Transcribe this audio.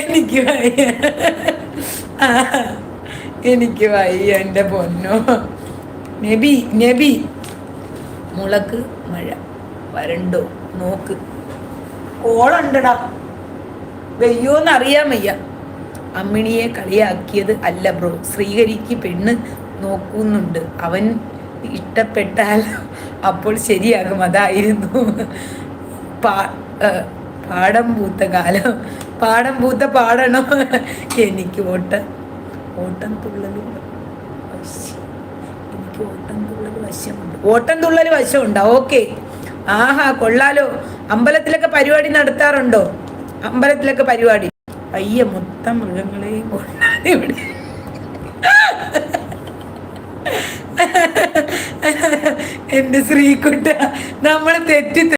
എനിക്ക് വയ്യ, എനിക്ക് വയ്യ എൻ്റെ പൊന്നോ. നബി നബി മുളക്ക് മഴ വരണ്ടോ നോക്ക്. കോളുണ്ടടാ, വെയ്യോന്ന് അറിയാൻ വയ്യ. അമ്മിണിയെ കളിയാക്കിയത് അല്ല ബ്രോ, ശ്രീഹരിക്ക് പെണ്ണ് നോക്കുന്നുണ്ട്, അവൻ ഇഷ്ടപ്പെട്ടാൽ അപ്പോൾ ശരിയാകും, അതായിരുന്നു പാടം പൂത്ത കാലം. പാടം പൂത്ത പാടണോ? എനിക്ക് ഓട്ടം തുള്ളലുണ്ട്, എനിക്ക് ഓട്ടം തുള്ളൽ വശമുണ്ടോ? ഓക്കെ, ആഹാ കൊള്ളാലോ. അമ്പലത്തിലൊക്കെ പരിപാടി നടത്താറുണ്ടോ? അമ്പലത്തിലൊക്കെ പരിപാടി? അയ്യ, മൊത്തം മൃഗങ്ങളെയും കൊണ്ടാണ് ഇവിടെ. എന്റെ ശ്രീകുട്ട, നമ്മൾ തെറ്റി